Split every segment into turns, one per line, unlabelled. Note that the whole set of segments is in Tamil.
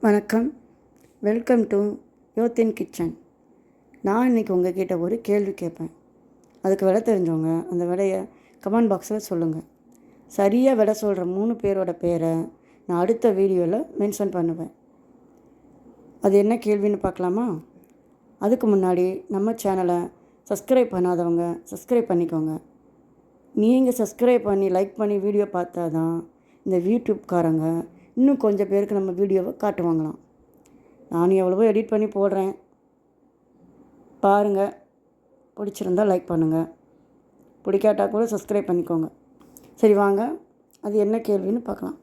வணக்கம். வெல்கம் டு யோத்தின் கிச்சன். நான் இன்றைக்கி உங்ககிட்ட ஒரு கேள்வி கேட்பேன். அதுக்கு விடை தெரிஞ்சவங்க அந்த விடையை கமெண்ட் பாக்ஸில் சொல்லுங்கள். சரியாக விடை சொல்கிற 3 பேரோட பேரை நான் அடுத்த வீடியோவில் மென்ஷன் பண்ணுவேன். அது என்ன கேள்வின்னு பார்க்கலாமா? அதுக்கு முன்னாடி நம்ம சேனலை சப்ஸ்கிரைப் பண்ணாதவங்க சப்ஸ்கிரைப் பண்ணிக்கோங்க. நீங்கள் சப்ஸ்கிரைப் பண்ணி லைக் பண்ணி வீடியோ பார்த்தா தான் இந்த யூடியூப்காரங்க இன்னும் கொஞ்சம் பேருக்கு நம்ம வீடியோவை காட்டுவாங்களாம். நான் எவ்வளவோ எடிட் பண்ணி போடுறேன், பாருங்கள். பிடிச்சிருந்தால் லைக் பண்ணுங்கள், பிடிக்காட்டால் கூட சப்ஸ்கிரைப் பண்ணிக்கோங்க. சரி வாங்க, அது என்ன கேள்வின்னு பார்க்கலாம்.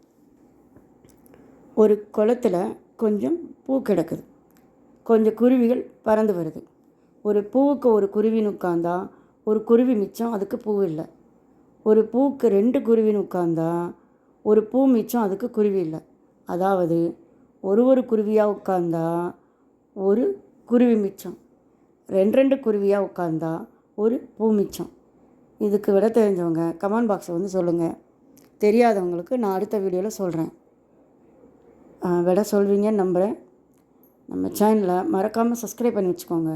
ஒரு குளத்தில் கொஞ்சம் பூ கிடக்குது. கொஞ்சம் குருவிகள் பறந்து வருது. ஒரு பூவுக்கு ஒரு குருவின்னு உட்காந்தா ஒரு குருவி மிச்சம், அதுக்கு பூ இல்லை. ஒரு பூவுக்கு 2 குருவின்னு உட்காந்தா ஒரு பூ மிச்சம், அதுக்கு குருவி இல்லை. அதாவது ஒரு குருவியாக உட்காந்தா ஒரு குருவி மிச்சம், 2 குருவியாக உட்காந்தா ஒரு பூ மிச்சம். இதுக்கு விட தெரிஞ்சவங்க கமெண்ட் பாக்ஸில் வந்து சொல்லுங்கள். தெரியாதவங்களுக்கு நான் அடுத்த வீடியோவில் சொல்கிறேன். விட சொல்வீங்கன்னு நம்புகிறேன். நம்ம சேனலை மறக்காமல் சப்ஸ்கிரைப் பண்ணி வச்சுக்கோங்க.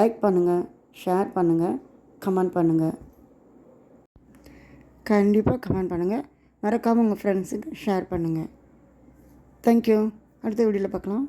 லைக் பண்ணுங்கள், ஷேர் பண்ணுங்கள், கமெண்ட் பண்ணுங்கள். கண்டிப்பாக கமெண்ட் பண்ணுங்கள். மறக்காமல் உங்கள் ஃப்ரெண்ட்ஸுக்கு ஷேர் பண்ணுங்கள். தேங்க்யூ. அடுத்த வீடியோவில் பார்க்கலாம்.